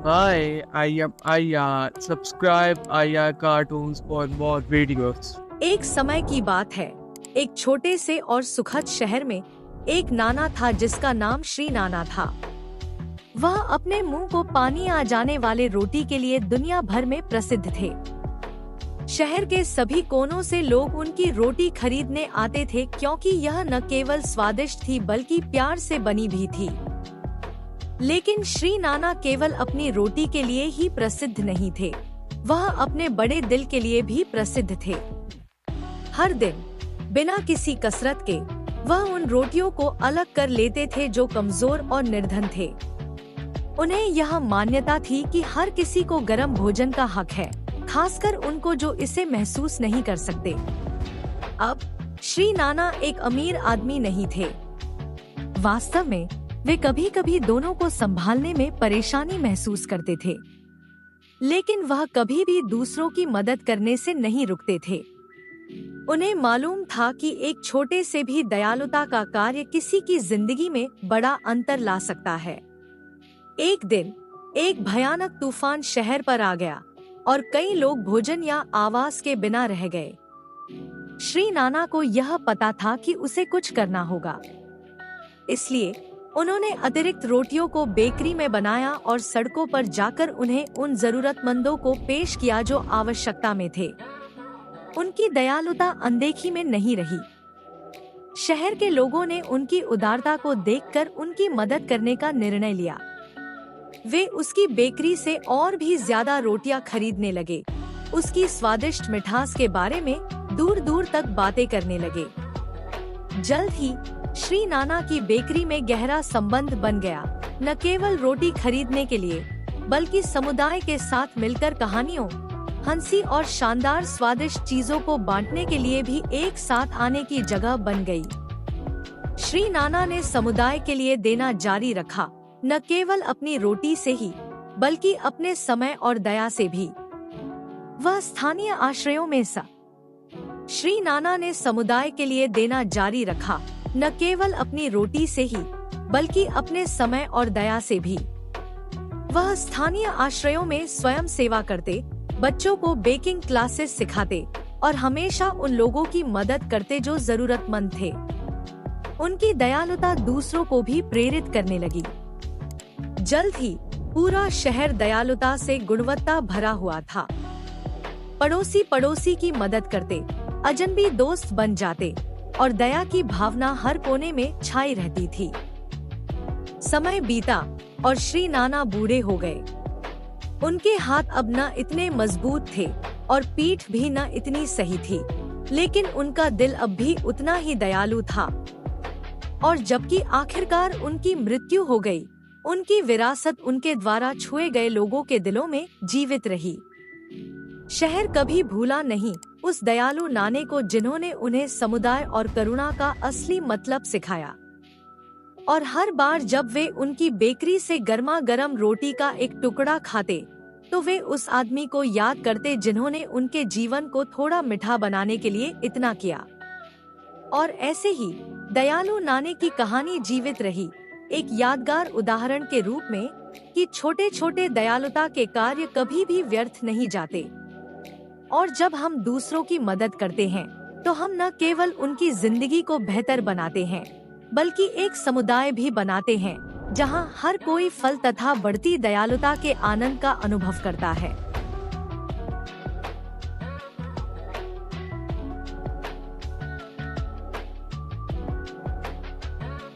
Hi, I am Aya. Subscribe Aya Cartoons for more videos. एक समय की बात है। एक छोटे से और सुखद शहर में एक नाना था जिसका नाम श्री नाना था। वह अपने मुंह को पानी आ जाने वाले रोटी के लिए दुनिया भर में प्रसिद्ध थे। शहर के सभी कोनों से लोग उनकी रोटी खरीदने आते थे क्योंकि यह न केवल स्वादिष्ट थी बल्कि प्यार से बनी भी थी। लेकिन श्री नाना केवल अपनी रोटी के लिए ही प्रसिद्ध नहीं थे, वह अपने बड़े दिल के लिए भी प्रसिद्ध थे। हर दिन बिना किसी कसरत के वह उन रोटियों को अलग कर लेते थे जो कमजोर और निर्धन थे। उन्हें यह मान्यता थी कि हर किसी को गर्म भोजन का हक है, खासकर उनको जो इसे महसूस नहीं कर सकते। अब श्री नाना एक अमीर आदमी नहीं थे। वास्तव में वे कभी कभी दोनों को संभालने में परेशानी महसूस करते थे, लेकिन वह कभी भी दूसरों की मदद करने से नहीं रुकते थे। उन्हें मालूम था कि एक छोटे से भी दयालुता का कार्य किसी की जिंदगी में बड़ा अंतर ला सकता है। एक दिन एक भयानक तूफान शहर पर आ गया और कई लोग भोजन या आवास के बिना रह गए। श्री नाना को यह पता था कि उसे कुछ करना होगा, इसलिए उन्होंने अतिरिक्त रोटियों को बेकरी में बनाया और सड़कों पर जाकर उन्हें उन जरूरतमंदों को पेश किया जो आवश्यकता में थे। उनकी दयालुता अनदेखी में नहीं रही। शहर के लोगों ने उनकी उदारता को देखकर उनकी मदद करने का निर्णय लिया। वे उसकी बेकरी से और भी ज्यादा रोटियां खरीदने लगे, उसकी स्वादिष्ट मिठास के बारे में दूर दूर तक बातें करने लगे। जल्द ही श्री नाना की बेकरी में गहरा संबंध बन गया, न केवल रोटी खरीदने के लिए बल्कि समुदाय के साथ मिलकर कहानियों, हंसी और शानदार स्वादिष्ट चीजों को बांटने के लिए भी एक साथ आने की जगह बन गई। श्री नाना ने समुदाय के लिए देना जारी रखा, न केवल अपनी रोटी से ही बल्कि अपने समय और दया से भी। वह स्थानीय आश्रयों में श्री नाना ने समुदाय के लिए देना जारी रखा, न केवल अपनी रोटी से ही बल्कि अपने समय और दया से भी। वह स्थानीय आश्रयों में स्वयं सेवा करते, बच्चों को बेकिंग क्लासेस सिखाते और हमेशा उन लोगों की मदद करते जो जरूरतमंद थे। उनकी दयालुता दूसरों को भी प्रेरित करने लगी। जल्द ही पूरा शहर दयालुता से गुणवत्ता भरा हुआ था। पड़ोसी पड़ोसी की मदद करते, अजनबी दोस्त बन जाते और दया की भावना हर कोने में छाई रहती थी। समय बीता और श्री नाना बूढ़े हो गए। उनके हाथ अब न इतने मजबूत थे और पीठ भी न इतनी सही थी, लेकिन उनका दिल अब भी उतना ही दयालु था। और जबकि आखिरकार उनकी मृत्यु हो गई, उनकी विरासत उनके द्वारा छुए गए लोगों के दिलों में जीवित रही। शहर कभी भूला नहीं उस दयालु नाने को जिन्होंने उन्हें समुदाय और करुणा का असली मतलब सिखाया। और हर बार जब वे उनकी बेकरी से गर्मा गर्म रोटी का एक टुकड़ा खाते, तो वे उस आदमी को याद करते जिन्होंने उनके जीवन को थोड़ा मीठा बनाने के लिए इतना किया। और ऐसे ही दयालु नाने की कहानी जीवित रही, एक यादगार उदाहरण के रूप में कि छोटे छोटे दयालुता के कार्य कभी भी व्यर्थ नहीं जाते। और जब हम दूसरों की मदद करते हैं, तो हम न केवल उनकी जिंदगी को बेहतर बनाते हैं, बल्कि एक समुदाय भी बनाते हैं, जहां हर कोई फल तथा बढ़ती दयालुता के आनंद का अनुभव करता है।